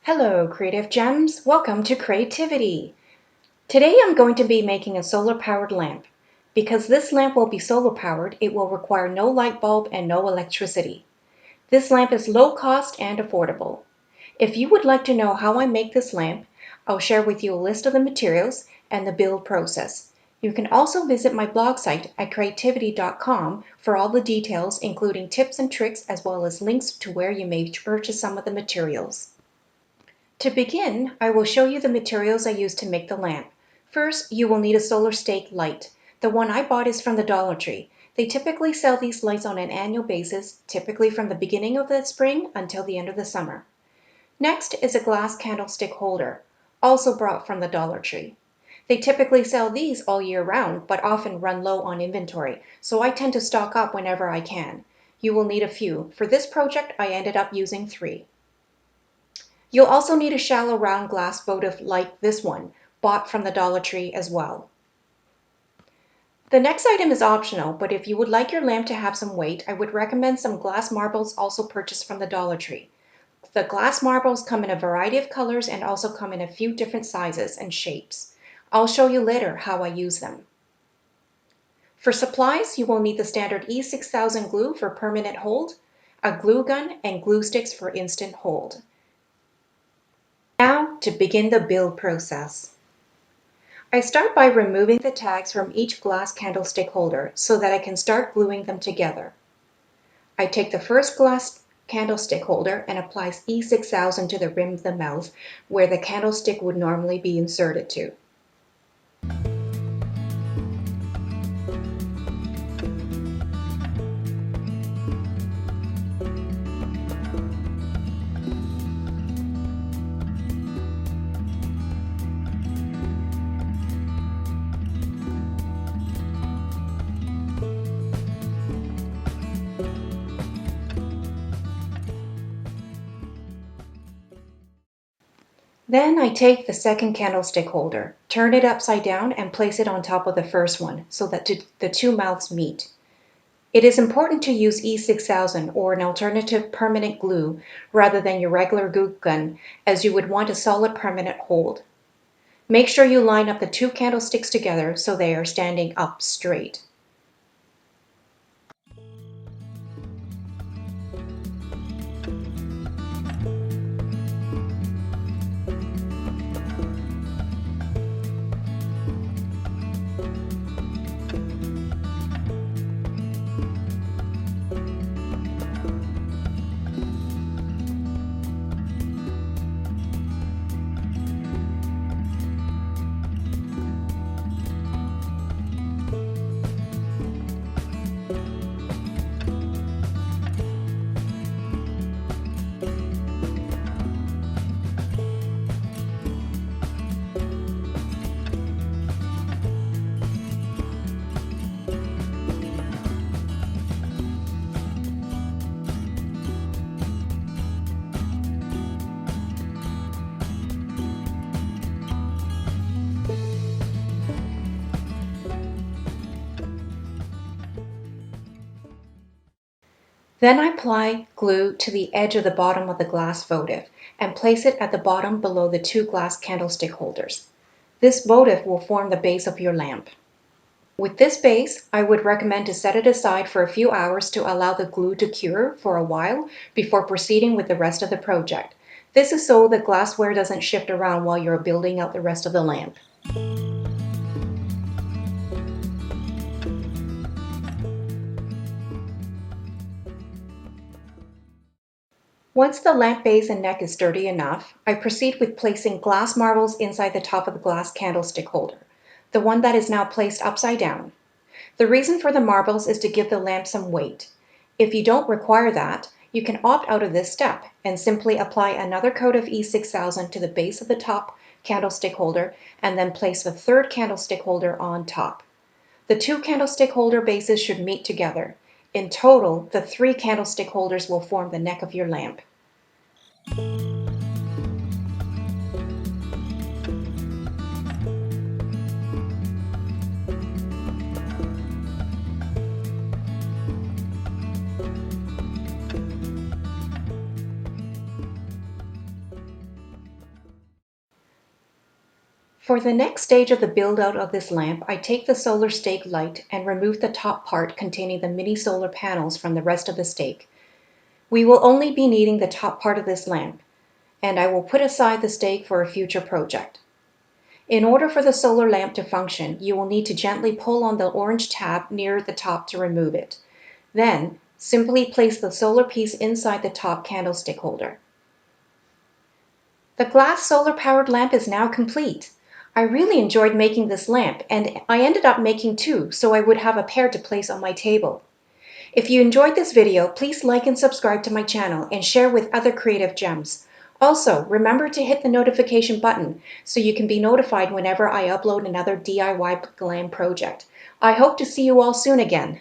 Hello, Creative Gems. Welcome to Creativity. Today I'm going to be making a solar-powered lamp. Because this lamp will be solar-powered, it will require no light bulb and no electricity. This lamp is low cost and affordable. If you would like to know how I make this lamp, I'll share with you a list of the materials and the build process. You can also visit my blog site at creativdiy.com for all the details, including tips and tricks, as well as links to where you may purchase some of the materials. To begin, I will show you the materials I used to make the lamp. First, you will need a solar stake light. The one I bought is from the Dollar Tree. They typically sell these lights on an annual basis, typically from the beginning of the spring until the end of the summer. Next is a glass candlestick holder, also bought from the Dollar Tree. They typically sell these all year round, but often run low on inventory, so I tend to stock up whenever I can. You will need a few. For this project, I ended up using 3. You'll also need a shallow round glass votive like this one, bought from the Dollar Tree as well. The next item is optional, but if you would like your lamp to have some weight, I would recommend some glass marbles also purchased from the Dollar Tree. The glass marbles come in a variety of colors and also come in a few different sizes and shapes. I'll show you later how I use them. For supplies, you will need the standard E6000 glue for permanent hold, a glue gun, and glue sticks for instant hold. Now to begin the build process. I start by removing the tags from each glass candlestick holder so that I can start gluing them together. I take the first glass candlestick holder and apply E6000 to the rim of the mouth where the candlestick would normally be inserted to. Then I take the second candlestick holder, turn it upside down and place it on top of the first one so that the two mouths meet. It is important to use E6000 or an alternative permanent glue rather than your regular glue gun, as you would want a solid permanent hold. Make sure you line up the two candlesticks together so they are standing up straight. Then I apply glue to the edge of the bottom of the glass votive and place it at the bottom below the two glass candlestick holders. This votive will form the base of your lamp. With this base, I would recommend to set it aside for a few hours to allow the glue to cure for a while before proceeding with the rest of the project. This is so the glassware doesn't shift around while you're building out the rest of the lamp. Once the lamp base and neck is sturdy enough, I proceed with placing glass marbles inside the top of the glass candlestick holder, the one that is now placed upside down. The reason for the marbles is to give the lamp some weight. If you don't require that, you can opt out of this step and simply apply another coat of E6000 to the base of the top candlestick holder and then place the third candlestick holder on top. The two candlestick holder bases should meet together. In total, the 3 candlestick holders will form the neck of your lamp. For the next stage of the build out of this lamp, I take the solar stake light and remove the top part containing the mini solar panels from the rest of the stake. We will only be needing the top part of this lamp, and I will put aside the stake for a future project. In order for the solar lamp to function, you will need to gently pull on the orange tab near the top to remove it. Then, simply place the solar piece inside the top candlestick holder. The glass solar-powered lamp is now complete. I really enjoyed making this lamp, and I ended up making two so I would have a pair to place on my table. If you enjoyed this video, please like and subscribe to my channel and share with other creative gems. Also, remember to hit the notification button so you can be notified whenever I upload another DIY glam project. I hope to see you all soon again.